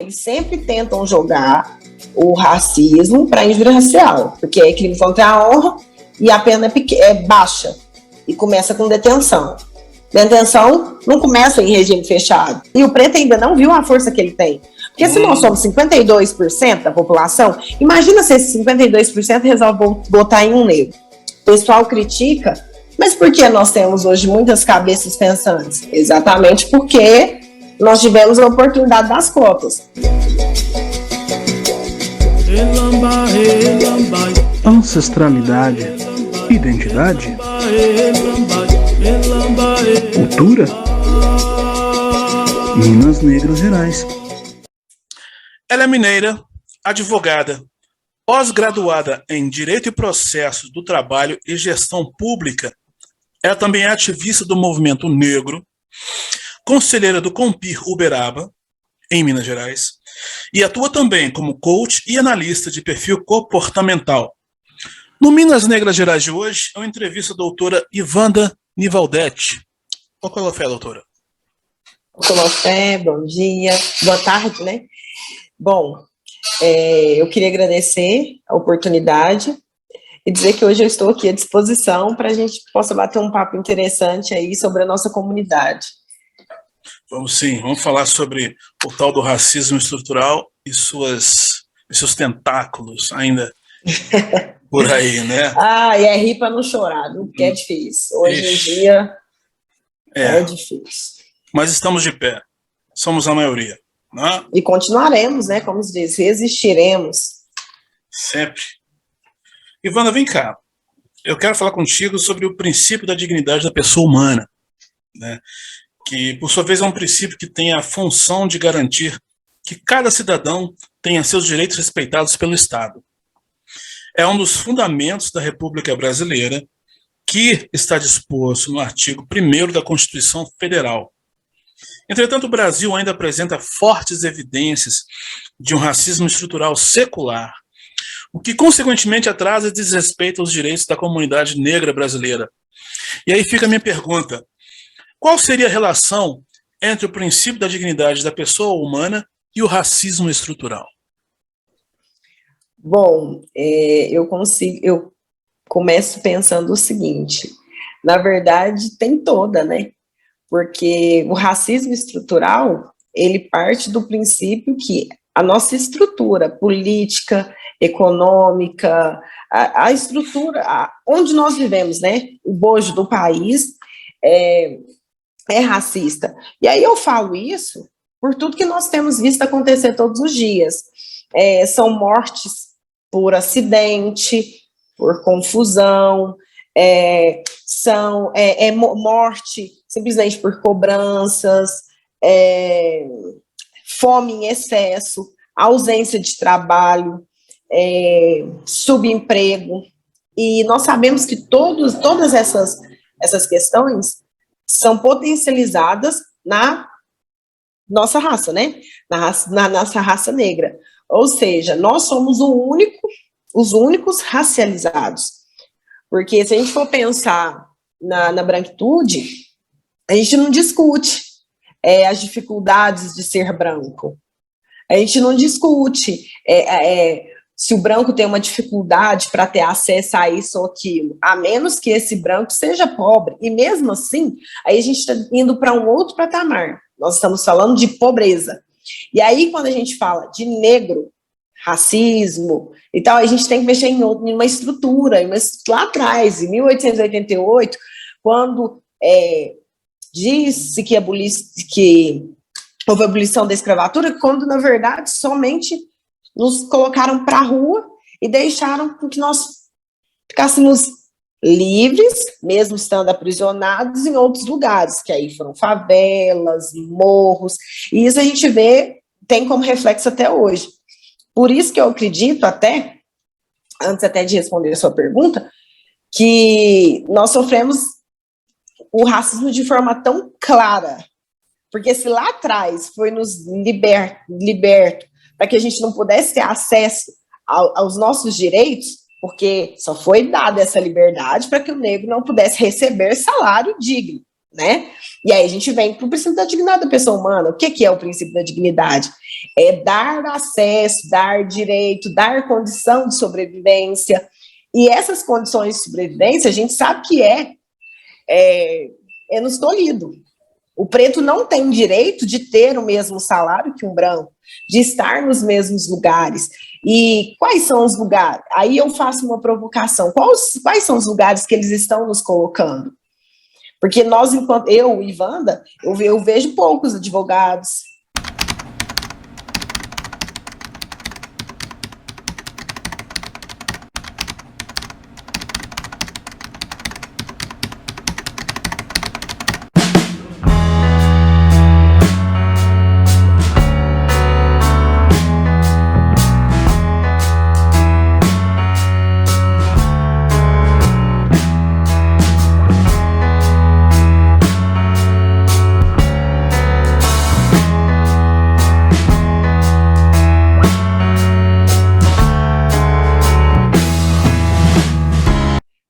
Eles sempre tentam jogar o racismo para injúria racial, porque é crime contra a honra e a pena é baixa e começa com detenção. Detenção não começa em regime fechado. E o preto ainda não viu a força que ele tem. Porque se nós somos 52% da população, imagina se esse 52% resolve votar em um negro. O pessoal critica, mas por que nós temos hoje muitas cabeças pensantes? Exatamente porque nós tivemos a oportunidade das cotas. Ancestralidade, identidade, cultura, Minas Negras Gerais. Ela é mineira, advogada, pós-graduada em Direito e Processos do Trabalho e Gestão Pública. Ela também é ativista do movimento negro, conselheira do Compir Uberaba, em Minas Gerais, e atua também como coach e analista de perfil comportamental. No Minas Negras Gerais de hoje, eu entrevisto a doutora Ivanda Nivaldetti. Qual é, doutora? Olá, bom dia, boa tarde, né? Bom, eu queria agradecer a oportunidade e dizer que hoje eu estou aqui à disposição para a gente possa bater um papo interessante aí sobre a nossa comunidade. Vamos sim, vamos falar sobre o tal do racismo estrutural e seus tentáculos ainda por aí, né? E é rir para não chorar, porque é difícil. Hoje em dia é difícil. Mas estamos de pé, somos a maioria. Né? E continuaremos, né? Como se diz, resistiremos. Sempre. Ivana, vem cá. Eu quero falar contigo sobre o princípio da dignidade da pessoa humana, né? Que, por sua vez, é um princípio que tem a função de garantir que cada cidadão tenha seus direitos respeitados pelo Estado. É um dos fundamentos da República Brasileira, que está disposto no artigo 1º da Constituição Federal. Entretanto, o Brasil ainda apresenta fortes evidências de um racismo estrutural secular, o que, consequentemente, atrasa e desrespeita os direitos da comunidade negra brasileira. E aí fica a minha pergunta: qual seria a relação entre o princípio da dignidade da pessoa humana e o racismo estrutural? Bom, eu começo pensando o seguinte: na verdade, tem toda, né? Porque o racismo estrutural, ele parte do princípio que a nossa estrutura política, econômica, a estrutura, onde nós vivemos, né? O bojo do país é racista. E aí eu falo isso por tudo que nós temos visto acontecer todos os dias. São mortes por acidente, por confusão, morte simplesmente por cobranças, fome em excesso, ausência de trabalho, subemprego. E nós sabemos que todas essas questões são potencializadas na nossa raça, né? Na nossa raça negra. Ou seja, nós somos os únicos racializados. Porque se a gente for pensar na branquitude, a gente não discute as dificuldades de ser branco. A gente não discute se o branco tem uma dificuldade para ter acesso a isso ou aquilo, a menos que esse branco seja pobre. E mesmo assim, aí a gente está indo para um outro patamar. Nós estamos falando de pobreza. E aí, quando a gente fala de negro, racismo e tal, a gente tem que mexer em uma estrutura. Lá atrás, em 1888, quando disse que houve a abolição da escravatura, quando, na verdade, somente nos colocaram para a rua e deixaram que nós ficássemos livres, mesmo estando aprisionados em outros lugares, que aí foram favelas, morros, e isso a gente vê, tem como reflexo até hoje. Por isso que eu acredito antes até de responder a sua pergunta, que nós sofremos o racismo de forma tão clara, porque se lá atrás foi nos liberto para que a gente não pudesse ter acesso aos nossos direitos, porque só foi dada essa liberdade para que o negro não pudesse receber salário digno. né? E aí a gente vem para o princípio da dignidade da pessoa humana. O que é o princípio da dignidade? É dar acesso, dar direito, dar condição de sobrevivência. E essas condições de sobrevivência, a gente sabe que é nos tolhido. O preto não tem direito de ter o mesmo salário que um branco, de estar nos mesmos lugares. E quais são os lugares? Aí eu faço uma provocação. Quais são os lugares que eles estão nos colocando? Porque nós, enquanto eu e Wanda, eu vejo poucos advogados.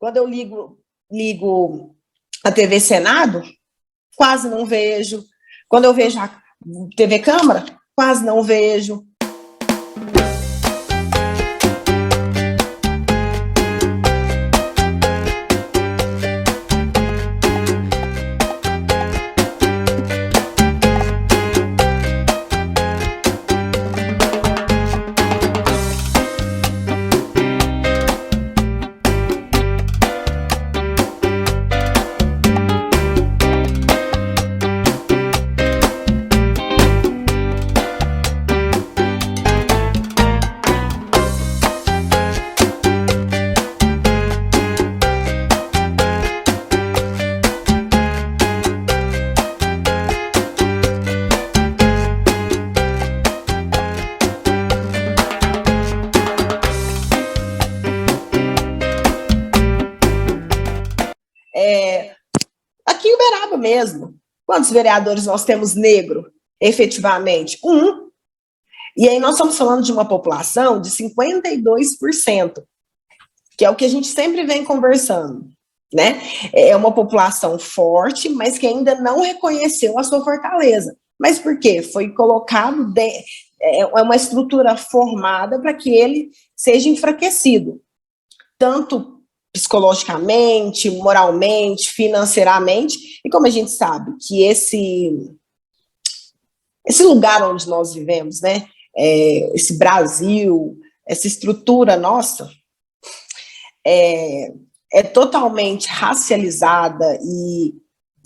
Quando eu ligo a TV Senado, quase não vejo. Quando eu vejo a TV Câmara, quase não vejo. Aqui em Uberaba mesmo, quantos vereadores nós temos negro, efetivamente? E aí nós estamos falando de uma população de 52%, que é o que a gente sempre vem conversando, né? É uma população forte, mas que ainda não reconheceu a sua fortaleza. Mas por quê? Foi colocado, é uma estrutura formada para que ele seja enfraquecido, tanto psicologicamente, moralmente, financeiramente, e como a gente sabe que esse lugar onde nós vivemos, né, esse Brasil, essa estrutura nossa, é totalmente racializada e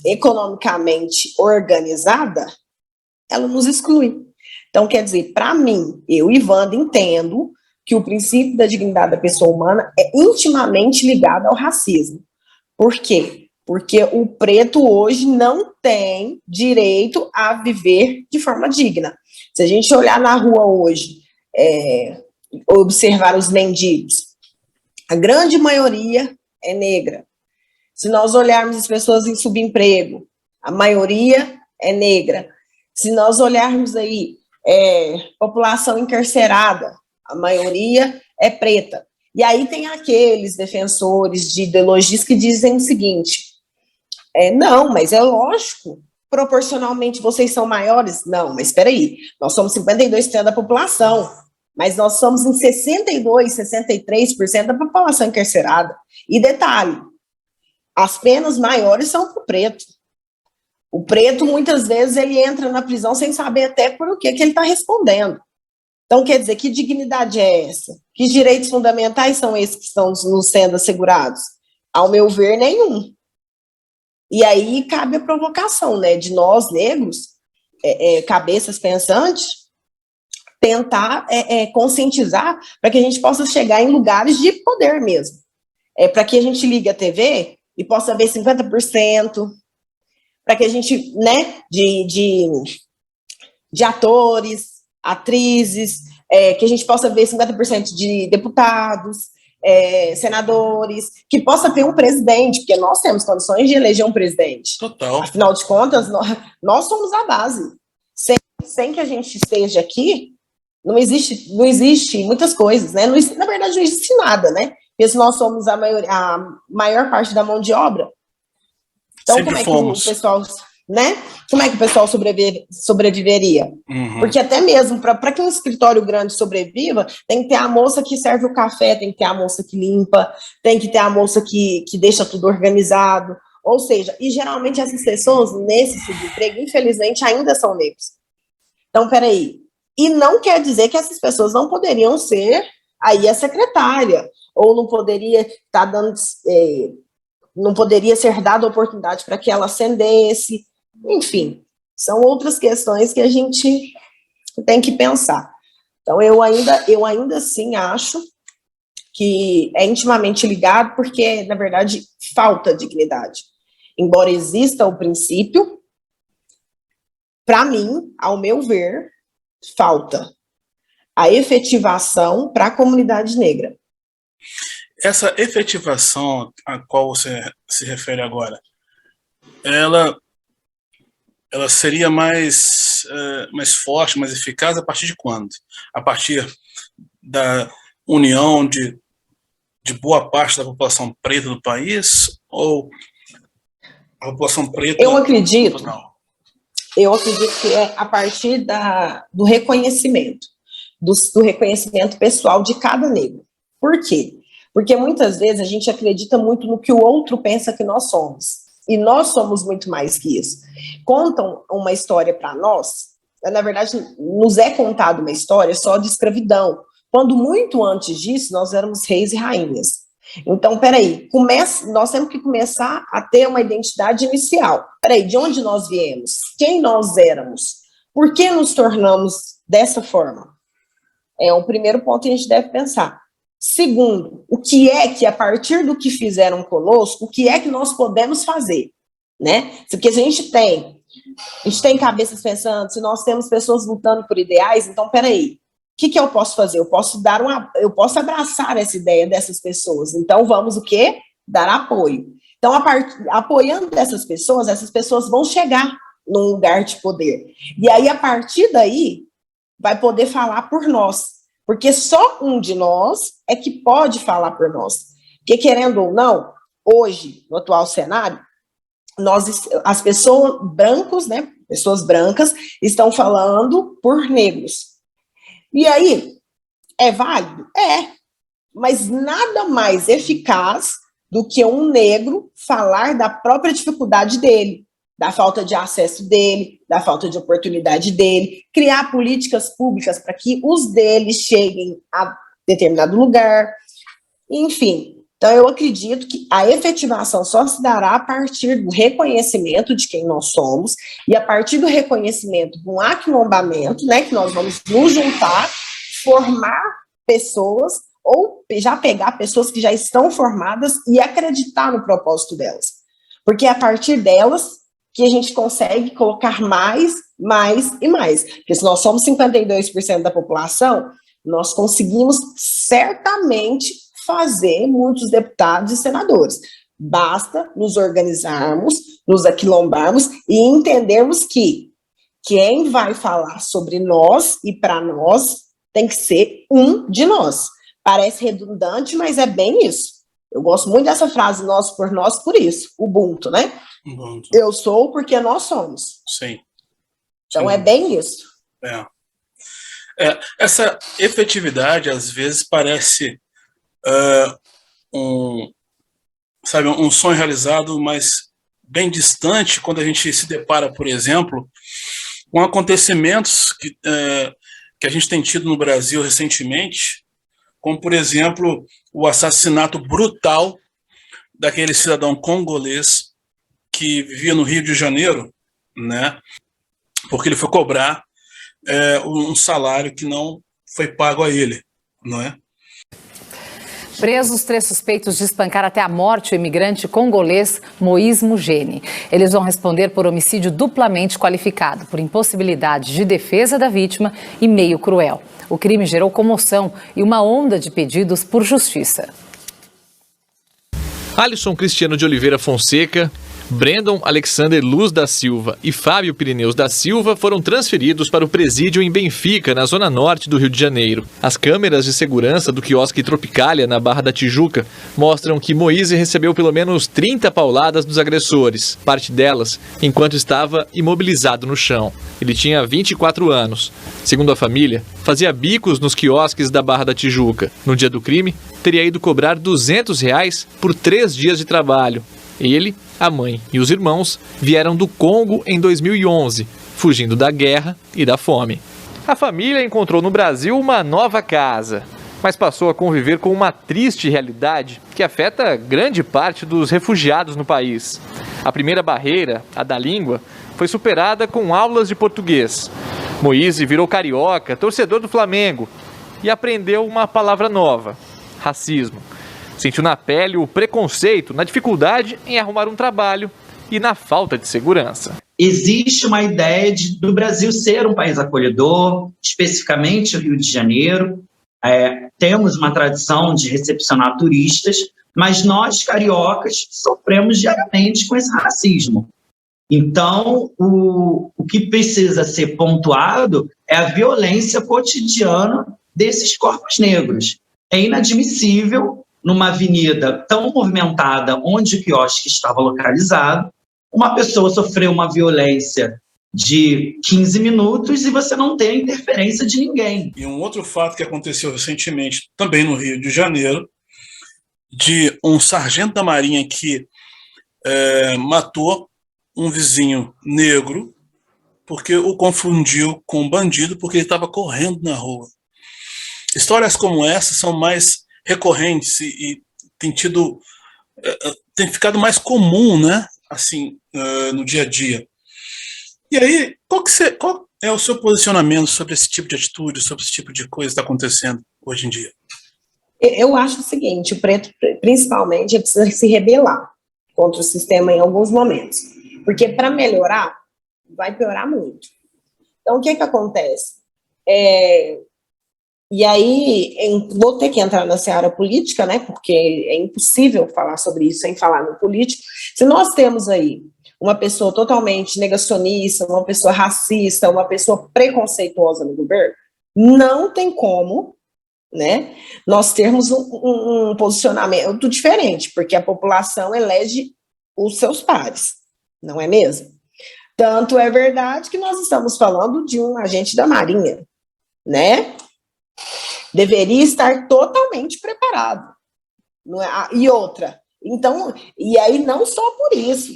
economicamente organizada, ela nos exclui. Então, quer dizer, para mim, eu e Wanda entendo que o princípio da dignidade da pessoa humana é intimamente ligado ao racismo. Por quê? Porque o preto hoje não tem direito a viver de forma digna. Se a gente olhar na rua hoje, observar os mendigos, a grande maioria é negra. Se nós olharmos as pessoas em subemprego, a maioria é negra. Se nós olharmos aí população encarcerada, a maioria é preta. E aí tem aqueles defensores de ideologias que dizem o seguinte, não, mas é lógico, proporcionalmente vocês são maiores? Não, mas espera aí, nós somos 52% da população, mas nós somos em 62%, 63% da população encarcerada. E detalhe, as penas maiores são para o preto. O preto, muitas vezes, ele entra na prisão sem saber até por o que ele está respondendo. Então, quer dizer, que dignidade é essa? Que direitos fundamentais são esses que estão nos sendo assegurados? Ao meu ver, nenhum. E aí cabe a provocação, né, de nós, negros, cabeças pensantes, tentar conscientizar para que a gente possa chegar em lugares de poder mesmo. Para que a gente ligue a TV e possa ver 50%, para que a gente, né, de atores, atrizes, que a gente possa ver 50% de deputados, senadores, que possa ter um presidente, porque nós temos condições de eleger um presidente. Total. Afinal de contas, nós somos a base. Sem que a gente esteja aqui, não existe muitas coisas, né? Na verdade, não existe nada, né? Porque se nós somos a maior parte da mão de obra, Então, Sempre como é fomos. que o pessoal, né? Como é que o pessoal sobreviveria? Porque até mesmo para que um escritório grande sobreviva, tem que ter a moça que serve o café, tem que ter a moça que limpa, tem que ter a moça que deixa tudo organizado. Ou seja, e geralmente essas pessoas, nesse subemprego, infelizmente, ainda são negros. Então, peraí. E não quer dizer que essas pessoas não poderiam ser aí a secretária, ou não poderia estar dando, não poderia ser dada oportunidade para que ela ascendesse. Enfim, são outras questões que a gente tem que pensar. Então, eu ainda assim acho que é intimamente ligado, porque, na verdade, falta dignidade. Embora exista o princípio, para mim, ao meu ver, falta a efetivação para a comunidade negra. Essa efetivação a qual você se refere agora, ela seria mais forte, mais eficaz a partir de quando? A partir da união de boa parte da população preta do país, ou a população preta... Eu acredito que é a partir do reconhecimento, do reconhecimento pessoal de cada negro. Por quê? Porque muitas vezes a gente acredita muito no que o outro pensa que nós somos. E nós somos muito mais que isso. Contam uma história para nós, na verdade, nos é contada uma história só de escravidão, quando muito antes disso nós éramos reis e rainhas. Então, peraí, nós temos que começar a ter uma identidade inicial. Peraí, de onde nós viemos? Quem nós éramos? Por que nos tornamos dessa forma? É o primeiro ponto que a gente deve pensar. Segundo, o que é que, a partir do que fizeram conosco, o que é que nós podemos fazer? Né? Porque se a gente tem cabeças pensando, se nós temos pessoas lutando por ideais, então, peraí, o que eu posso fazer? Eu posso abraçar essa ideia dessas pessoas. Então, vamos o quê? Dar apoio. Então, apoiando essas pessoas vão chegar num lugar de poder. E aí, a partir daí, vai poder falar por nós. Porque só um de nós é que pode falar por nós. Porque, querendo ou não, hoje, no atual cenário, as pessoas brancos, né, pessoas brancas, estão falando por negros. E aí, é válido? É. Mas nada mais eficaz do que um negro falar da própria dificuldade dele, da falta de acesso dele, da falta de oportunidade dele, criar políticas públicas para que os deles cheguem a determinado lugar, enfim. Então, eu acredito que a efetivação só se dará a partir do reconhecimento de quem nós somos e a partir do reconhecimento de um aquilombamento, né, que nós vamos nos juntar, formar pessoas ou já pegar pessoas que já estão formadas e acreditar no propósito delas. Porque é a partir delas que a gente consegue colocar mais e mais. Porque se nós somos 52% da população, nós conseguimos certamente fazer muitos deputados e senadores. Basta nos organizarmos, nos aquilombarmos e entendermos que quem vai falar sobre nós e para nós tem que ser um de nós. Parece redundante, mas é bem isso. Eu gosto muito dessa frase, nós por isso, Ubuntu, né? Ubuntu. Eu sou porque nós somos. Sim. Então, Sim. é bem isso. Essa efetividade, às vezes, parece um sonho realizado, mas bem distante quando a gente se depara, por exemplo, com acontecimentos que a gente tem tido no Brasil recentemente, como, por exemplo, o assassinato brutal daquele cidadão congolês que vivia no Rio de Janeiro, né, porque ele foi cobrar um salário que não foi pago a ele, não é? Presos 3 suspeitos de espancar até a morte o imigrante congolês Moïse Mugeni. Eles vão responder por homicídio duplamente qualificado, por impossibilidade de defesa da vítima e meio cruel. O crime gerou comoção e uma onda de pedidos por justiça. Alisson Cristiano de Oliveira Fonseca, Brandon Alexander Luz da Silva e Fábio Pirineus da Silva foram transferidos para o presídio em Benfica, na zona norte do Rio de Janeiro. As câmeras de segurança do quiosque Tropicália, na Barra da Tijuca, mostram que Moise recebeu pelo menos 30 pauladas dos agressores, parte delas enquanto estava imobilizado no chão. Ele tinha 24 anos. Segundo a família, fazia bicos nos quiosques da Barra da Tijuca. No dia do crime, teria ido cobrar R$200 por 3 dias de trabalho. Ele, a mãe e os irmãos vieram do Congo em 2011, fugindo da guerra e da fome. A família encontrou no Brasil uma nova casa, mas passou a conviver com uma triste realidade que afeta grande parte dos refugiados no país. A primeira barreira, a da língua, foi superada com aulas de português. Moise virou carioca, torcedor do Flamengo, e aprendeu uma palavra nova: racismo. Sentiu na pele o preconceito, na dificuldade em arrumar um trabalho e na falta de segurança. Existe uma ideia do Brasil ser um país acolhedor, especificamente o Rio de Janeiro. Temos uma tradição de recepcionar turistas, mas nós, cariocas, sofremos diariamente com esse racismo. Então, o que precisa ser pontuado é a violência cotidiana desses corpos negros. É inadmissível, numa avenida tão movimentada, onde o quiosque estava localizado, uma pessoa sofreu uma violência de 15 minutos e você não tem a interferência de ninguém. E um outro fato que aconteceu recentemente, também no Rio de Janeiro, de um sargento da Marinha que matou um vizinho negro porque o confundiu com um bandido porque ele estava correndo na rua. Histórias como essa são mais recorrentes e tem ficado mais comum, né? Assim, no dia a dia. E aí, qual é o seu posicionamento sobre esse tipo de atitude, sobre esse tipo de coisa que está acontecendo hoje em dia? Eu acho o seguinte: o preto, principalmente, precisa se rebelar contra o sistema em alguns momentos, porque para melhorar, vai piorar muito. Então, o que acontece? E aí, vou ter que entrar na seara política, né, porque é impossível falar sobre isso sem falar no político. Se nós temos aí uma pessoa totalmente negacionista, uma pessoa racista, uma pessoa preconceituosa no governo, não tem como, né, nós termos um posicionamento diferente, porque a população elege os seus pares, não é mesmo? Tanto é verdade que nós estamos falando de um agente da Marinha, né? Deveria estar totalmente preparado. Não é? E outra, então, e aí não só por isso,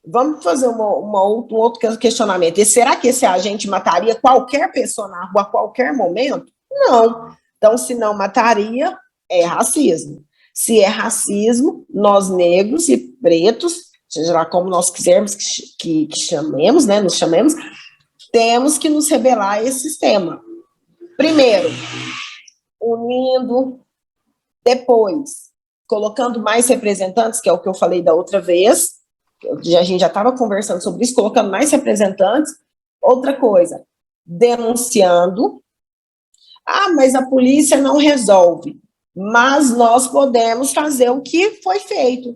vamos fazer um outro questionamento: e será que esse agente mataria qualquer pessoa na rua a qualquer momento? Não. Então, se não mataria, é racismo. Se é racismo, nós negros e pretos, seja lá como nós quisermos que chamemos, né, nos chamemos, temos que nos rebelar a esse sistema. Primeiro, unindo, depois, colocando mais representantes, que é o que eu falei da outra vez, a gente já estava conversando sobre isso, colocando mais representantes. Outra coisa, denunciando. Mas a polícia não resolve. Mas nós podemos fazer o que foi feito.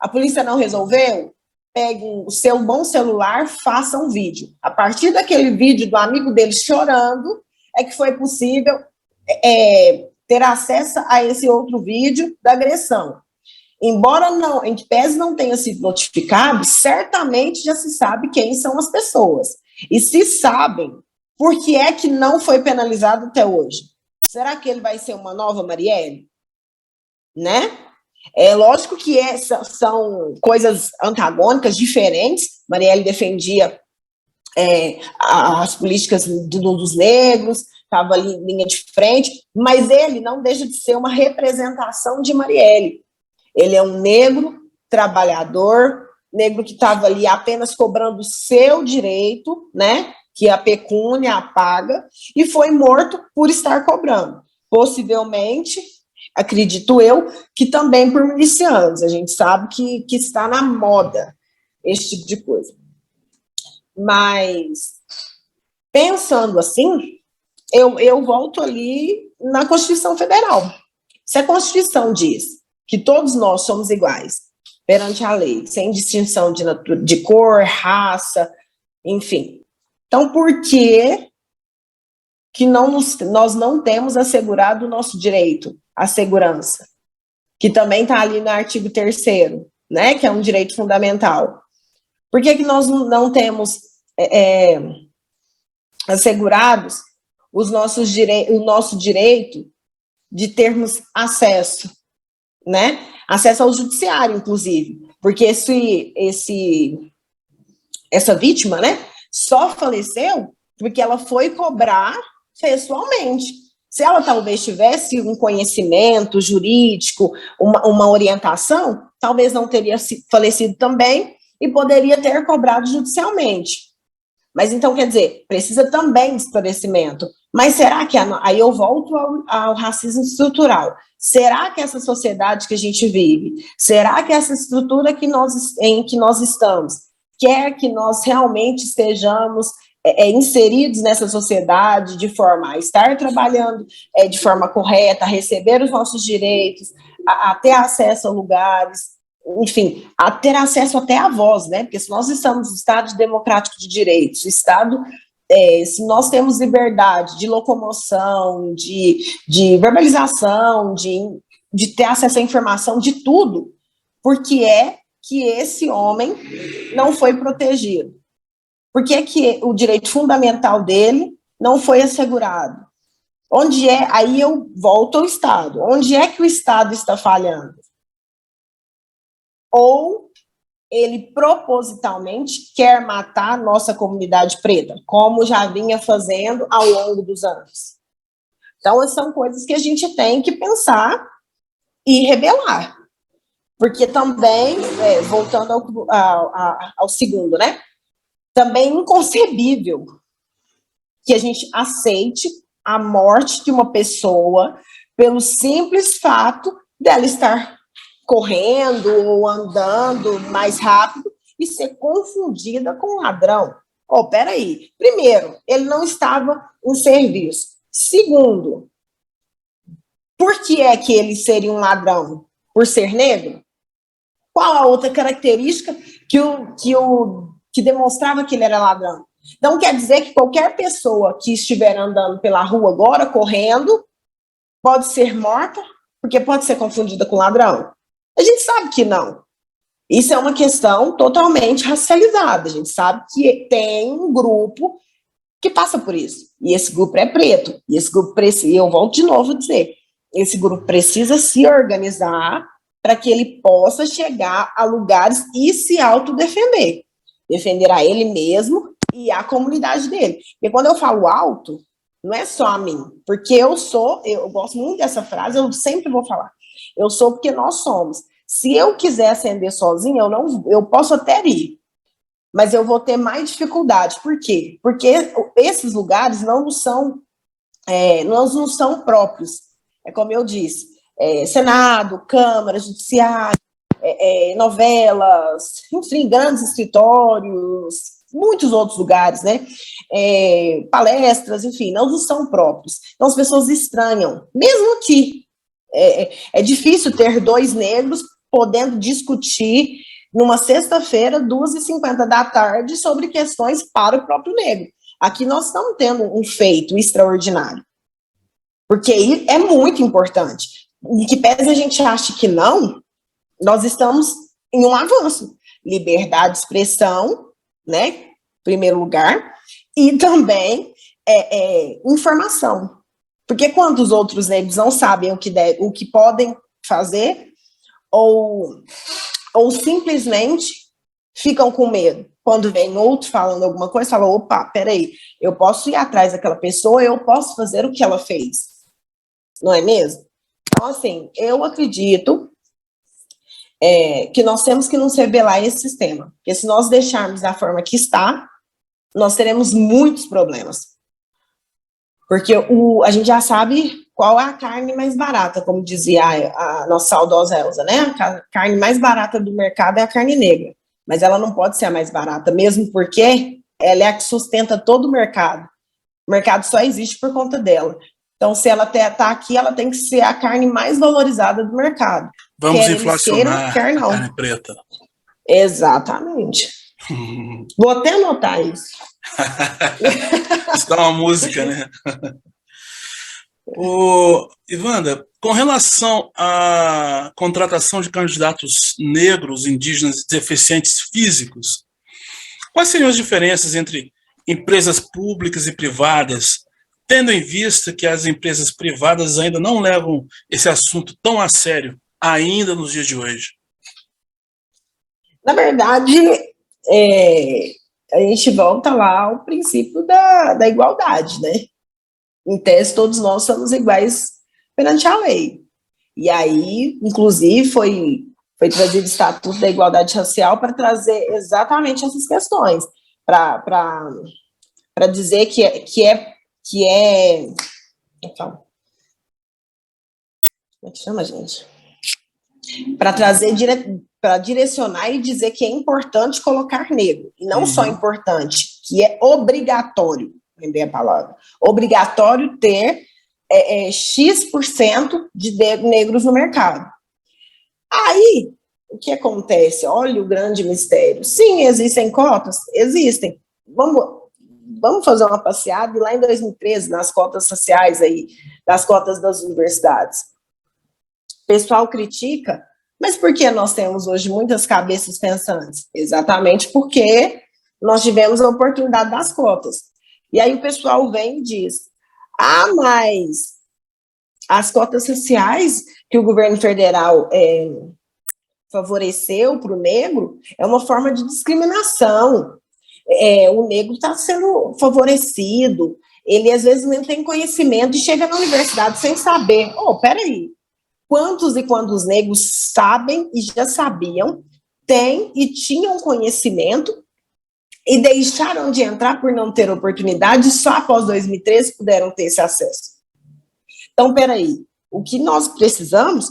A polícia não resolveu? Pegue o seu bom celular, faça um vídeo. A partir daquele vídeo do amigo dele chorando, é que foi possível ter acesso a esse outro vídeo da agressão. Embora em que pese não tenha sido notificado, certamente já se sabe quem são as pessoas. E se sabem, por que é que não foi penalizado até hoje? Será que ele vai ser uma nova Marielle? Né? É lógico que são coisas antagônicas, diferentes. Marielle defendia as políticas dos negros, estava ali em linha de frente, mas ele não deixa de ser uma representação de Marielle. Ele é um negro trabalhador, negro que estava ali apenas cobrando o seu direito, né, que a pecúnia paga, e foi morto por estar cobrando. Possivelmente, acredito eu, que também por milicianos. A gente sabe que está na moda esse tipo de coisa. Mas, pensando assim, eu volto ali na Constituição Federal. Se a Constituição diz que todos nós somos iguais perante a lei, sem distinção de cor, raça, enfim. Então, por que nós não temos assegurado o nosso direito à segurança? Que também está ali no artigo 3º, né, que é um direito fundamental. Por que nós não temos assegurados o nosso direito de termos acesso, né? Acesso ao judiciário, inclusive, porque essa vítima, né, só faleceu porque ela foi cobrar pessoalmente. Se ela talvez tivesse um conhecimento jurídico, uma orientação, talvez não teria falecido também e poderia ter cobrado judicialmente. Mas então, quer dizer, precisa também de esclarecimento. Mas será que, aí eu volto ao racismo estrutural, será que essa sociedade que a gente vive, será que essa estrutura em que nós estamos, quer que nós realmente estejamos inseridos nessa sociedade de forma a estar trabalhando de forma correta, a receber os nossos direitos, a ter acesso a lugares, enfim, a ter acesso até à voz, né? Porque se nós estamos no Estado democrático de direitos, se nós temos liberdade de locomoção, de verbalização, de ter acesso à informação, de tudo, por que é que esse homem não foi protegido? Por que é que o direito fundamental dele não foi assegurado? Aí eu volto ao Estado, onde é que o Estado está falhando? Ou ele propositalmente quer matar a nossa comunidade preta, como já vinha fazendo ao longo dos anos. Então, são coisas que a gente tem que pensar e rebelar. Porque também, voltando ao segundo, né? Também é inconcebível que a gente aceite a morte de uma pessoa pelo simples fato dela estar correndo ou andando mais rápido e ser confundida com um ladrão. Peraí. Primeiro, ele não estava em serviço. Segundo, por que é que ele seria um ladrão? Por ser negro? Qual a outra característica que demonstrava que ele era ladrão? Então, quer dizer que qualquer pessoa que estiver andando pela rua agora, correndo, pode ser morta, porque pode ser confundida com ladrão? A gente sabe que não. Isso é uma questão totalmente racializada. A gente sabe que tem um grupo que passa por isso. E esse grupo é preto. E esse grupo precisa, eu volto de novo a dizer, esse grupo precisa se organizar para que ele possa chegar a lugares e se autodefender. Defender a ele mesmo e a comunidade dele. Porque quando eu falo auto, não é só a mim. Porque eu gosto muito dessa frase, eu sempre vou falar. Eu sou porque nós somos. Se eu quiser ascender sozinha, eu posso até ir, mas eu vou ter mais dificuldade. Por quê? Porque esses lugares não são próprios. É como eu disse, Senado, Câmara, Judiciário, novelas, enfim, grandes escritórios, muitos outros lugares, né? Palestras, enfim, não são próprios. Então as pessoas estranham, mesmo que é difícil ter dois negros podendo discutir numa sexta-feira, 2h50 da tarde, sobre questões para o próprio negro. Aqui nós estamos tendo um feito extraordinário, porque é muito importante. E que pese a gente ache que não, nós estamos em um avanço. Liberdade de expressão, né, em primeiro lugar, e também informação. Porque quando os outros negros não sabem o que podem fazer, ou simplesmente ficam com medo. Quando vem outro falando alguma coisa, fala, opa, peraí, eu posso ir atrás daquela pessoa, eu posso fazer o que ela fez. Não é mesmo? Então, assim, eu acredito que nós temos que nos rebelar a esse sistema. Porque se nós deixarmos da forma que está, nós teremos muitos problemas. Porque a gente já sabe qual é a carne mais barata, como dizia a nossa saudosa Elza, né? A carne mais barata do mercado é a carne negra. Mas ela não pode ser a mais barata, mesmo porque ela é a que sustenta todo o mercado. O mercado só existe por conta dela. Então, se ela está aqui, ela tem que ser a carne mais valorizada do mercado. Vamos quer eles inflacionar queiram, quer a não. carne preta. Exatamente. Vou até anotar isso. Isso dá uma música, né? Ivanda, com relação à contratação de candidatos negros, indígenas e deficientes físicos, quais seriam as diferenças entre empresas públicas e privadas, tendo em vista que as empresas privadas ainda não levam esse assunto tão a sério, ainda nos dias de hoje? Na verdade, a gente volta lá ao princípio da igualdade, né? Em tese, todos nós somos iguais perante a lei. E aí, inclusive, foi trazido o Estatuto da Igualdade Racial para trazer exatamente essas questões, para dizer que é. Então, como é que chama, gente? Para trazer, para direcionar e dizer que é importante colocar negro. E não só importante, que é obrigatório, lembrei a palavra, obrigatório ter X% de negros no mercado. Aí, o que acontece? Olha o grande mistério. Sim, existem cotas? Existem. Vamos fazer uma passeada, e lá em 2013, nas cotas sociais aí, das cotas das universidades. O pessoal critica, mas por que nós temos hoje muitas cabeças pensantes? Exatamente porque nós tivemos a oportunidade das cotas. E aí o pessoal vem e diz, mas as cotas sociais que o governo federal favoreceu para o negro é uma forma de discriminação. O negro está sendo favorecido, ele às vezes nem tem conhecimento e chega na universidade sem saber. Peraí, quantos e quantos negros sabem e já sabiam, têm e tinham conhecimento e deixaram de entrar por não ter oportunidade, só após 2013 puderam ter esse acesso. Então, peraí, o que nós precisamos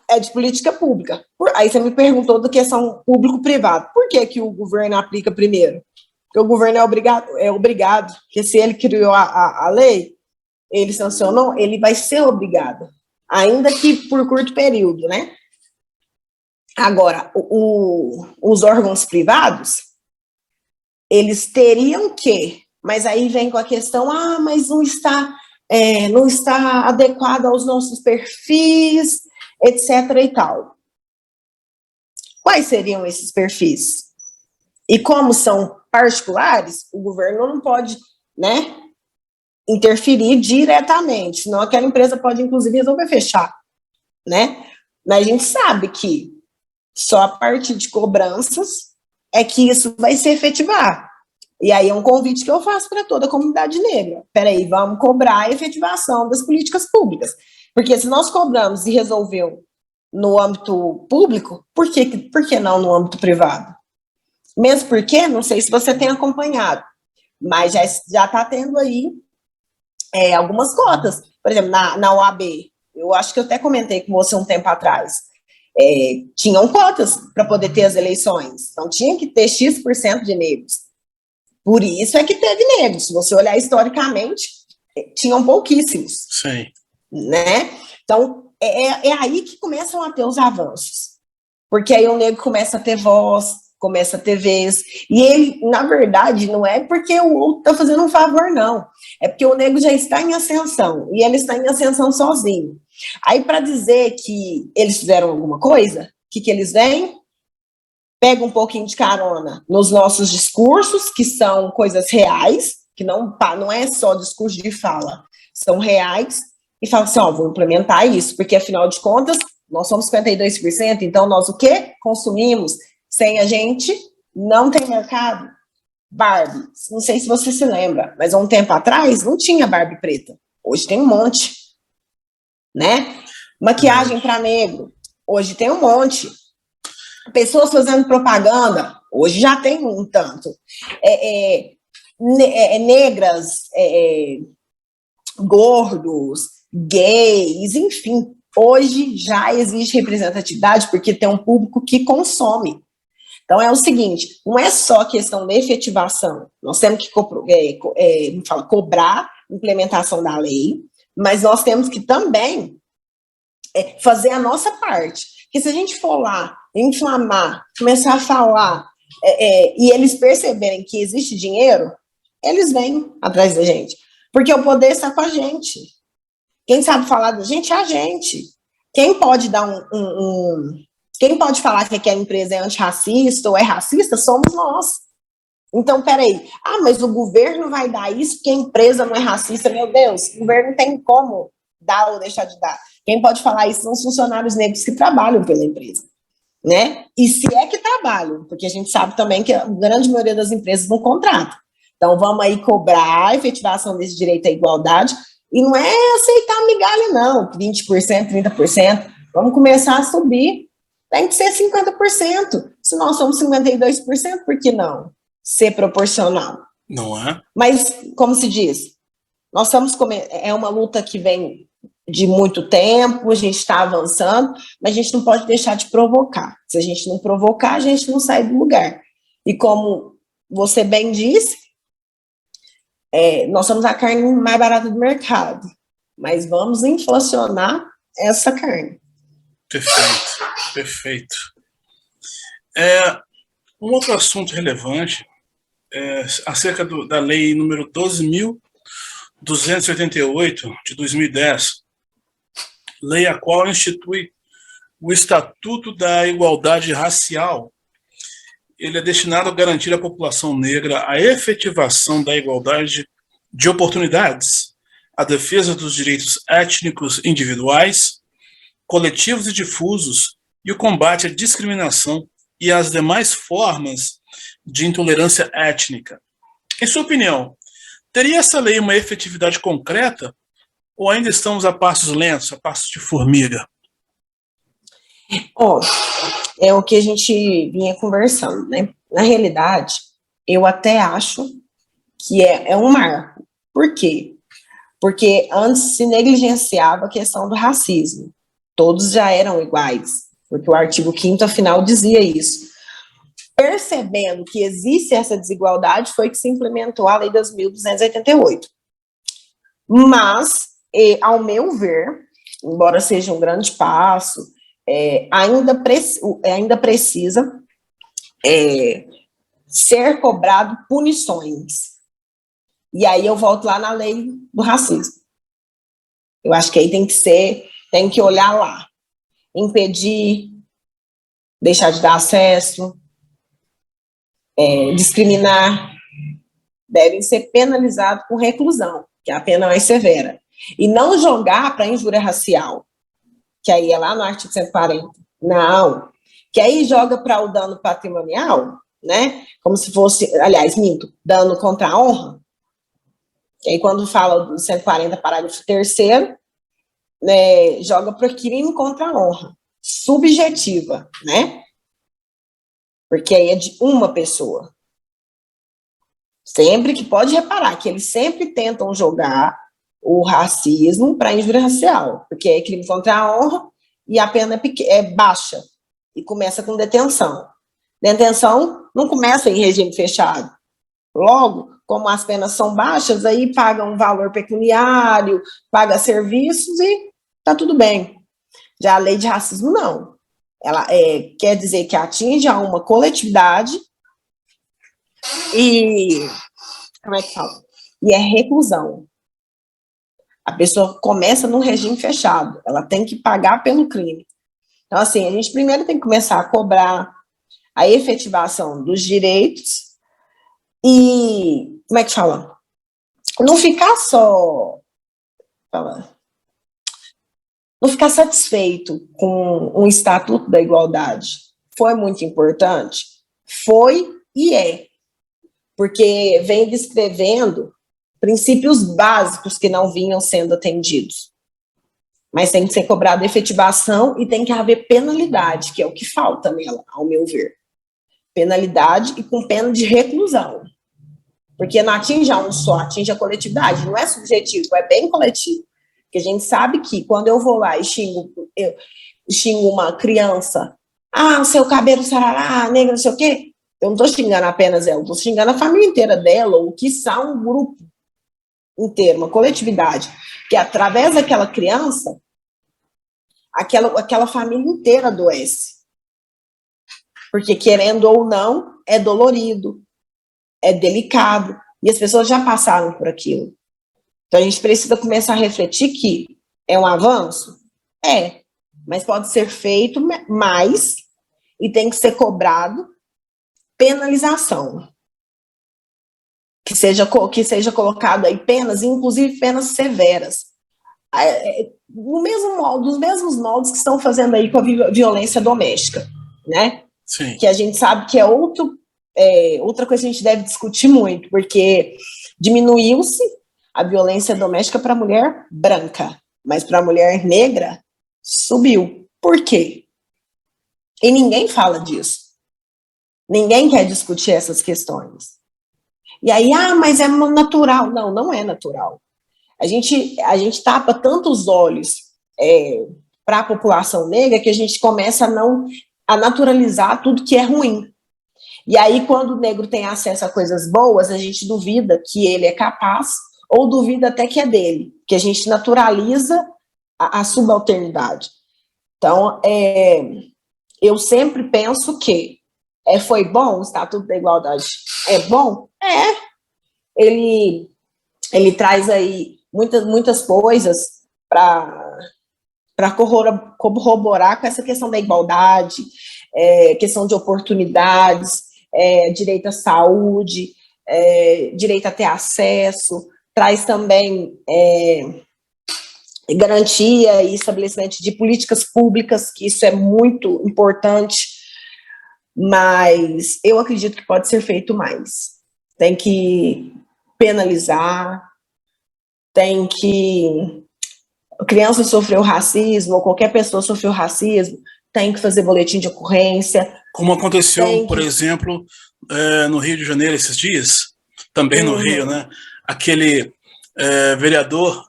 é de política pública. Aí você me perguntou da questão público-privado. Por que o governo aplica primeiro? Porque o governo é obrigado, porque se ele criou a lei, ele sancionou, ele vai ser obrigado, ainda que por curto período, né? Agora, os órgãos privados, eles teriam que, mas aí vem com a questão, mas não está adequado aos nossos perfis, etc. e tal. Quais seriam esses perfis? E como são particulares, o governo não pode, né, interferir diretamente, senão aquela empresa pode, inclusive, resolver fechar, né? Mas a gente sabe que só a partir de cobranças é que isso vai se efetivar. E aí é um convite que eu faço para toda a comunidade negra. Peraí, vamos cobrar a efetivação das políticas públicas. Porque se nós cobramos e resolveu no âmbito público, por que não no âmbito privado? Mesmo porque, não sei se você tem acompanhado, mas já está tendo aí algumas cotas. Por exemplo, na OAB, eu acho que eu até comentei com você um tempo atrás, tinham cotas para poder ter as eleições, então tinha que ter X% de negros. Por isso é que teve negros. Se você olhar historicamente, tinham pouquíssimos. Sim. Né? Então, é aí que começam a ter os avanços. Porque aí o negro começa a ter voz, começa a ter vez. E ele, na verdade, não é porque o outro está fazendo um favor, não. É porque o negro já está em ascensão. E ele está em ascensão sozinho. Aí, para dizer que eles fizeram alguma coisa, o que eles vêm? Pega um pouquinho de carona nos nossos discursos, que são coisas reais, que não é só discurso de fala, são reais, e fala assim, vou implementar isso, porque afinal de contas, nós somos 52%, então nós o quê? Consumimos. Sem a gente, não tem mercado. Barbie, não sei se você se lembra, mas há um tempo atrás não tinha Barbie preta. Hoje tem um monte, né? Maquiagem para negro, hoje tem um monte. Pessoas fazendo propaganda, hoje já tem um tanto. Negras, gordos, gays, enfim. Hoje já existe representatividade porque tem um público que consome. Então é o seguinte, não é só questão de efetivação, nós temos que cobrar a implementação da lei, mas nós temos que também fazer a nossa parte. Porque se a gente for lá, inflamar, começar a falar, e eles perceberem que existe dinheiro, eles vêm atrás da gente. Porque o poder está com a gente. Quem sabe falar da gente é a gente. Quem pode dar quem pode falar que aquela empresa é antirracista ou é racista, somos nós. Então, peraí. Mas o governo vai dar isso porque a empresa não é racista. Meu Deus, o governo não tem como dar ou deixar de dar. Quem pode falar isso são os funcionários negros que trabalham pela empresa, né? E se é que trabalham, porque a gente sabe também que a grande maioria das empresas não contrata. Então, vamos aí cobrar a efetivação desse direito à igualdade, e não é aceitar migalha, não, 20%, 30%. Vamos começar a subir. Tem que ser 50%. Se nós somos 52%, por que não ser proporcional? Não é? Mas, como se diz, nós estamos é uma luta que vem de muito tempo, a gente está avançando, mas a gente não pode deixar de provocar. Se a gente não provocar, a gente não sai do lugar. E como você bem disse, nós somos a carne mais barata do mercado, mas vamos inflacionar essa carne. Perfeito, perfeito. Um outro assunto relevante acerca da lei número 12.288 de 2010, lei a qual institui o Estatuto da Igualdade Racial. Ele é destinado a garantir à população negra a efetivação da igualdade de oportunidades, a defesa dos direitos étnicos individuais, coletivos e difusos e o combate à discriminação e às demais formas de intolerância étnica. Em sua opinião, teria essa lei uma efetividade concreta ou ainda estamos a passos lentos, a passos de formiga? É o que a gente vinha conversando, né? Na realidade, eu até acho que é um marco. Por quê? Porque antes se negligenciava a questão do racismo. Todos já eram iguais, porque o artigo 5º, afinal, dizia isso. Percebendo que existe essa desigualdade, foi que se implementou a Lei 12.288. Mas, ao meu ver, embora seja um grande passo, ainda precisa ser cobrado punições. E aí eu volto lá na lei do racismo. Eu acho que aí tem que olhar lá, impedir, deixar de dar acesso, discriminar, devem ser penalizados com reclusão, que é a pena mais severa. E não jogar para injúria racial, que aí é lá no artigo 140. Não. Que aí joga para o dano patrimonial, né? Como se fosse, aliás, dano contra a honra. Que aí quando fala do 140, parágrafo 3º, né, joga para o crime contra a honra. Subjetiva, né? Porque aí é de uma pessoa. Sempre que pode reparar que eles sempre tentam jogar o racismo para injúria racial, porque é crime contra a honra e a pena é baixa e começa com detenção. Detenção não começa em regime fechado. Logo, como as penas são baixas, aí paga um valor pecuniário, paga serviços e tá tudo bem. Já a lei de racismo, não. Ela quer dizer que atinge a uma coletividade e, como é que fala? E é reclusão. A pessoa começa num regime fechado, ela tem que pagar pelo crime. Então, assim, a gente primeiro tem que começar a cobrar a efetivação dos direitos e, como é que fala? Não ficar só... Não ficar satisfeito com um estatuto da igualdade. Foi muito importante? Foi e é. Porque vem descrevendo princípios básicos que não vinham sendo atendidos. Mas tem que ser cobrada efetivação e tem que haver penalidade, que é o que falta nela, ao meu ver. Penalidade e com pena de reclusão. Porque não atinge a um só, atinge a coletividade. Não é subjetivo, é bem coletivo. Porque a gente sabe que quando eu vou lá e xingo uma criança, seu cabelo sarará, negra, não sei o quê, eu não estou xingando apenas ela, estou xingando a família inteira dela, ou quiçá um grupo inteiro, uma coletividade, que através daquela criança, aquela família inteira adoece. Porque, querendo ou não, é dolorido, é delicado, e as pessoas já passaram por aquilo. Então, a gente precisa começar a refletir que é um avanço? Mas pode ser feito mais e tem que ser cobrado penalização. Que seja colocado aí penas, inclusive penas severas. Dos mesmos moldes que estão fazendo aí com a violência doméstica, né? Sim. Que a gente sabe que é outra coisa que a gente deve discutir muito, porque diminuiu-se a violência doméstica para a mulher branca, mas para a mulher negra subiu. Por quê? E ninguém fala disso. Ninguém quer discutir essas questões. E aí, mas é natural. Não, não é natural. A gente tapa tantos olhos para a população negra que a gente começa a naturalizar tudo que é ruim. E aí, quando o negro tem acesso a coisas boas, a gente duvida que ele é capaz, ou duvida até que é dele, que a gente naturaliza a subalternidade. Então, eu sempre penso que foi bom o Estatuto da Igualdade. É bom? Ele traz aí muitas coisas para corroborar com essa questão da igualdade, questão de oportunidades, direito à saúde, direito a ter acesso, traz também garantia e estabelecimento de políticas públicas, que isso é muito importante, mas eu acredito que pode ser feito mais. Tem que penalizar, tem que... Criança sofreu racismo, ou qualquer pessoa sofreu racismo, tem que fazer boletim de ocorrência. Como aconteceu, por exemplo, no Rio de Janeiro esses dias, também no Rio, né? Aquele vereador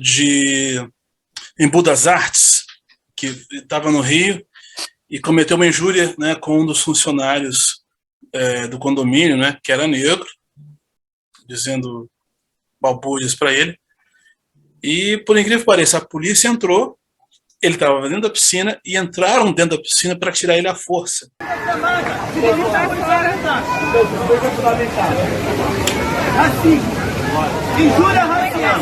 de Embu das Artes, que estava no Rio e cometeu uma injúria, né, com um dos funcionários do condomínio, né, que era negro, dizendo balbúrdias para ele. E, por incrível que pareça, a polícia entrou, ele estava dentro da piscina, e entraram dentro da piscina para tirar ele à força. Injúria racial.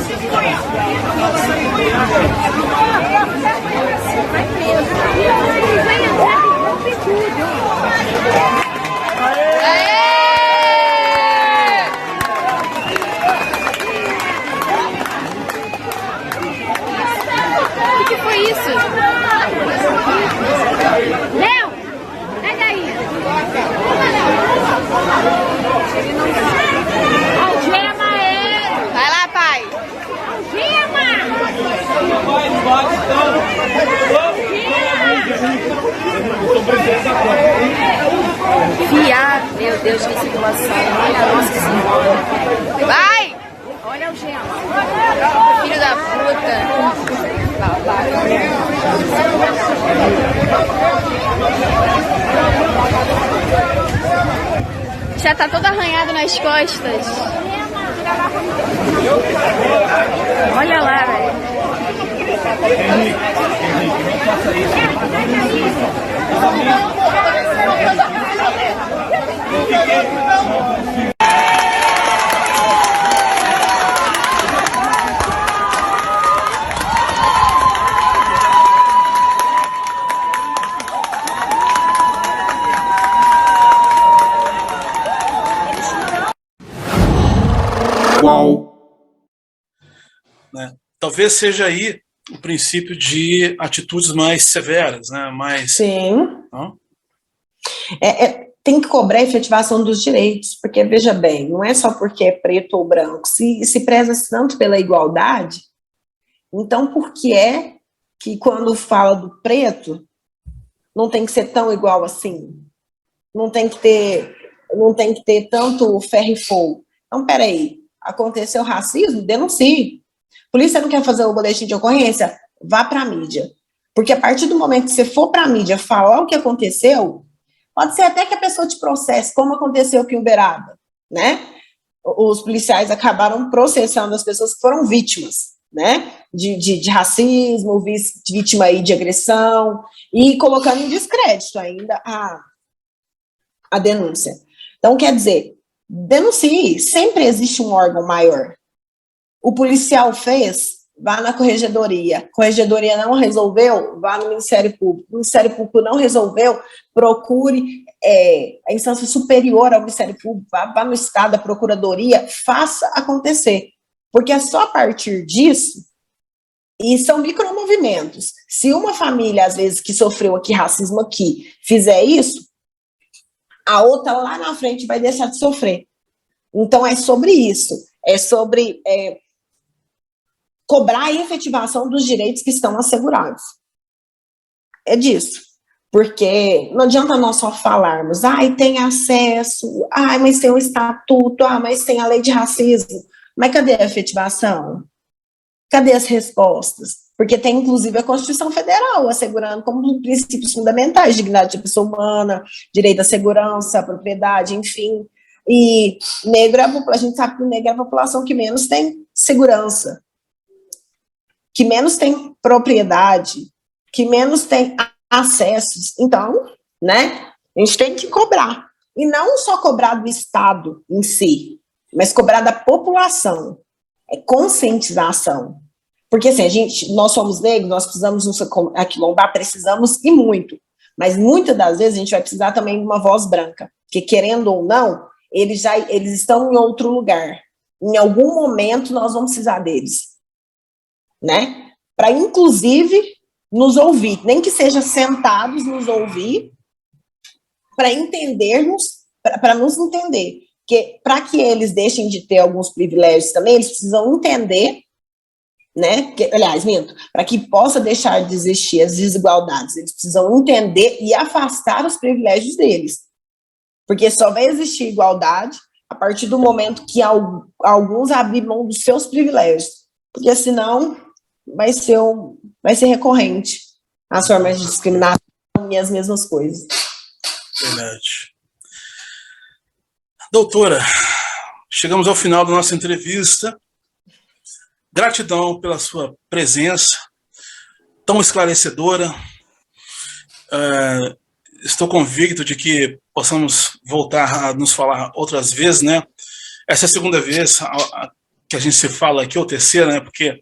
O que foi isso? Léo, pega aí. Algema Vai lá, pai. Algema! Viado, meu Deus, que situação. Olha, nossa senhora. Vai! Olha a algema. Filho da puta. Já tá todo arranhado nas costas. Olha lá, velho. Né? Talvez seja aí o princípio de atitudes mais severas, né? Sim. Não? Tem que cobrar a efetivação dos direitos, porque, veja bem, não é só porque é preto ou branco, se preza tanto pela igualdade, então por que é que quando fala do preto, não tem que ser tão igual assim? Não tem que ter tanto ferro e fogo. Então, peraí, aconteceu racismo? Denuncie. Polícia não quer fazer o boletim de ocorrência? Vá para a mídia. Porque a partir do momento que você for para a mídia falar o que aconteceu, pode ser até que a pessoa te processe, como aconteceu aqui em Uberaba, né? Os policiais acabaram processando as pessoas que foram vítimas. né, de racismo, vítima aí de agressão, e colocando em descrédito ainda a denúncia. Então, quer dizer, denuncie, sempre existe um órgão maior. O policial fez, vá na corregedoria não resolveu, vá no Ministério Público, o Ministério Público não resolveu, procure a instância superior ao Ministério Público, vá no Estado, a Procuradoria, faça acontecer, porque é só a partir disso, e são micromovimentos, se uma família, às vezes, que sofreu aqui racismo aqui, fizer isso, a outra lá na frente vai deixar de sofrer. Então, é sobre isso, é sobre cobrar a efetivação dos direitos que estão assegurados. É disso. Porque não adianta nós só falarmos, tem acesso, mas tem o estatuto, mas tem a lei de racismo. Mas cadê a efetivação? Cadê as respostas? Porque tem, inclusive, a Constituição Federal assegurando como princípios fundamentais, dignidade da pessoa humana, direito à segurança, à propriedade, enfim. E negro, a gente sabe que o negro é a população que menos tem segurança, que menos tem propriedade, que menos tem acessos. Então, né, a gente tem que cobrar. E não só cobrar do Estado em si, mas cobrar da população. É conscientização. Porque, assim, nós somos negros, nós precisamos nos aquilombar, precisamos e muito. Mas muitas das vezes a gente vai precisar também de uma voz branca. Porque, querendo ou não, eles estão em outro lugar. Em algum momento nós vamos precisar deles, né? Para, inclusive, nos ouvir, nem que seja sentados nos ouvir, para entendermos, para nos entender. Porque, para que eles deixem de ter alguns privilégios também, eles precisam entender, né? Para que possa deixar de existir as desigualdades, eles precisam entender e afastar os privilégios deles. Porque só vai existir igualdade a partir do momento que alguns abrir mão dos seus privilégios. Porque senão vai ser recorrente as formas de discriminação e as mesmas coisas. Verdade. Doutora, chegamos ao final da nossa entrevista. Gratidão pela sua presença tão esclarecedora. Estou convicto de que possamos voltar a nos falar outras vezes, né? Essa é a segunda vez que a gente se fala aqui, ou terceira, né? Porque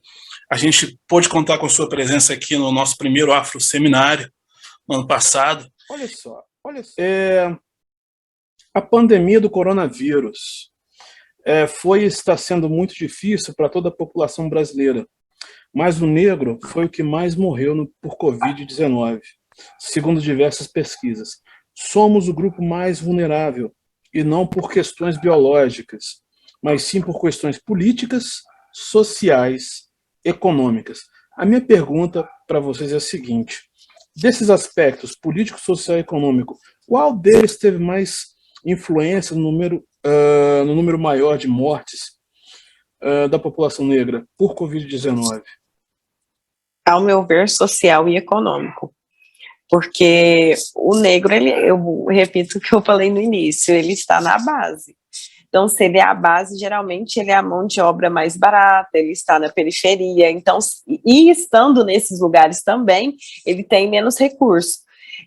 a gente pôde contar com a sua presença aqui no nosso primeiro Afro Seminário, no ano passado. Olha só. A pandemia do coronavírus está sendo muito difícil para toda a população brasileira, mas o negro foi o que mais morreu por Covid-19, segundo diversas pesquisas. Somos o grupo mais vulnerável, e não por questões biológicas, mas sim por questões políticas, sociais, econômicas. A minha pergunta para vocês é a seguinte: desses aspectos político, social e econômico, qual deles teve mais influência no número maior de mortes da população negra por Covid-19? Ao meu ver, social e econômico. Porque o negro, eu repito o que eu falei no início, ele está na base. Então, se ele é a base, geralmente ele é a mão de obra mais barata, ele está na periferia. Então, e estando nesses lugares também, ele tem menos recursos.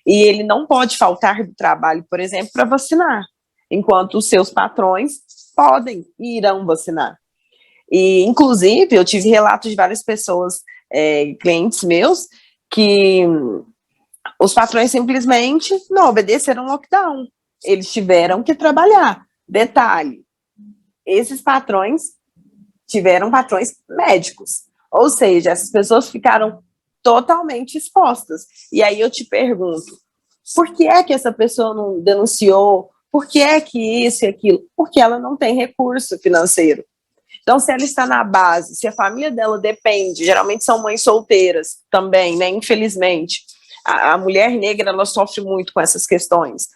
E ele não pode faltar do trabalho, por exemplo, para vacinar, enquanto os seus patrões podem e irão vacinar. E, inclusive, eu tive relatos de várias pessoas, clientes meus, que os patrões simplesmente não obedeceram ao lockdown. Eles tiveram que trabalhar. Detalhe, esses patrões tiveram patrões médicos. Ou seja, essas pessoas ficaram totalmente expostas. E aí eu te pergunto, por que é que essa pessoa não denunciou? Por que é que isso e aquilo? Porque ela não tem recurso financeiro. Então, se ela está na base, se a família dela depende, geralmente são mães solteiras também, né? Infelizmente. A mulher negra, ela sofre muito com essas questões.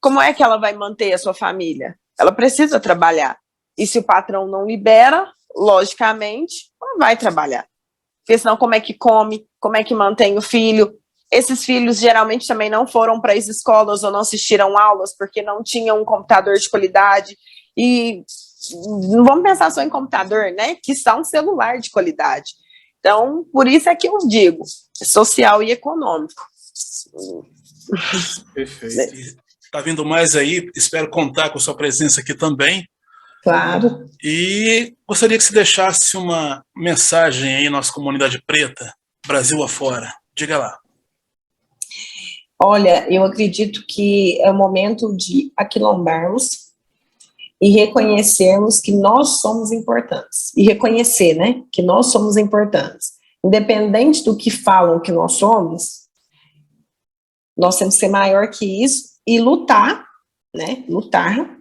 Como é que ela vai manter a sua família? Ela precisa trabalhar. E se o patrão não libera, logicamente, ela vai trabalhar. Porque senão como é que come, como é que mantém o filho? Esses filhos geralmente também não foram para as escolas ou não assistiram aulas porque não tinham um computador de qualidade. E não vamos pensar só em computador, né? Que são um celular de qualidade. Então, por isso é que eu digo, social e econômico. Perfeito. Está vindo mais aí, espero contar com sua presença aqui também. Claro. E gostaria que você deixasse uma mensagem aí, nossa comunidade preta, Brasil afora. Diga lá. Olha, eu acredito que é o momento de aquilombarmos e reconhecermos que nós somos importantes. E reconhecer, né, que nós somos importantes. Independente do que falam que nós somos, nós temos que ser maior que isso e lutar, né, lutar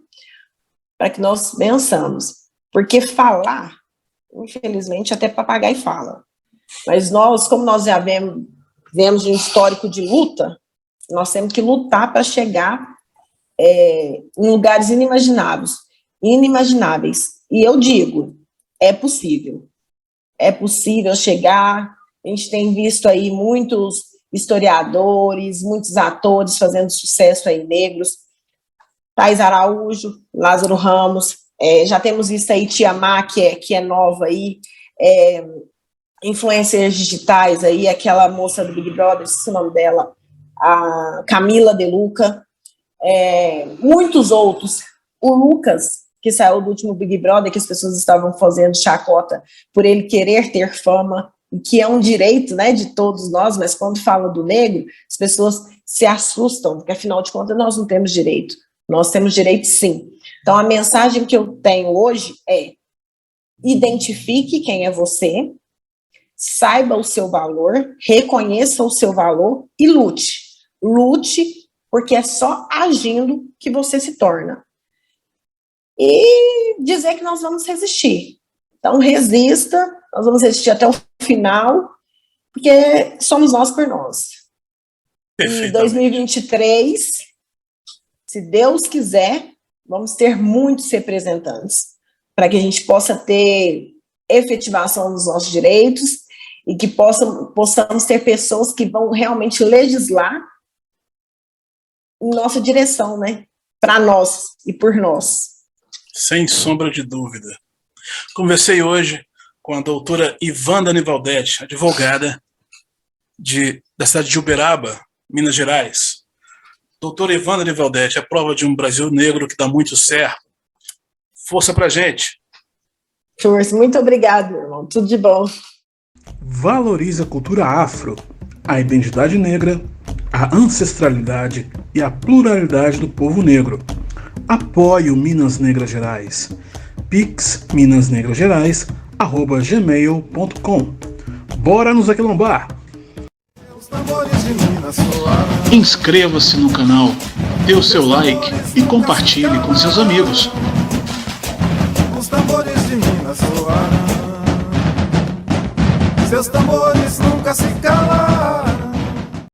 para que nós vençamos. Porque falar, infelizmente, até papagaio fala. Mas nós, como nós já vemos um histórico de luta, nós temos que lutar para chegar em lugares inimagináveis. E eu digo, é possível. É possível chegar. A gente tem visto aí muitos historiadores, muitos atores fazendo sucesso aí, negros. Thais Araújo, Lázaro Ramos, já temos visto aí Tia Má, que é nova aí, influencers digitais aí, aquela moça do Big Brother, esqueci o nome dela, a Camila De Luca, muitos outros. O Lucas, que saiu do último Big Brother, que as pessoas estavam fazendo chacota por ele querer ter fama, que é um direito, né, de todos nós, mas quando fala do negro, as pessoas se assustam, porque afinal de contas nós não temos direito. Nós temos direito, sim. Então, a mensagem que eu tenho hoje é: identifique quem é você, saiba o seu valor, reconheça o seu valor e lute. Lute, porque é só agindo que você se torna. E dizer que nós vamos resistir. Então, resista, nós vamos resistir até o final, porque somos nós por nós. E 2023, se Deus quiser, vamos ter muitos representantes para que a gente possa ter efetivação dos nossos direitos e que possamos ter pessoas que vão realmente legislar em nossa direção, né? Para nós e por nós. Sem sombra de dúvida. Conversei hoje com a doutora Ivanda Nivaldete, advogada da cidade de Uberaba, Minas Gerais. Doutora Ivanda Nivaldete, é prova de um Brasil negro que dá muito certo. Força pra gente. Força, muito obrigado, meu irmão. Tudo de bom. Valorize a cultura afro, a identidade negra, a ancestralidade e a pluralidade do povo negro. Apoie o Minas Negras Gerais. Pix minasnegrasgerais@gmail.com. Bora nos aquilombar! Inscreva-se no canal, dê o seu like e compartilhe com seus amigos. Os tambores de Minas soaram, seus tambores nunca se calaram.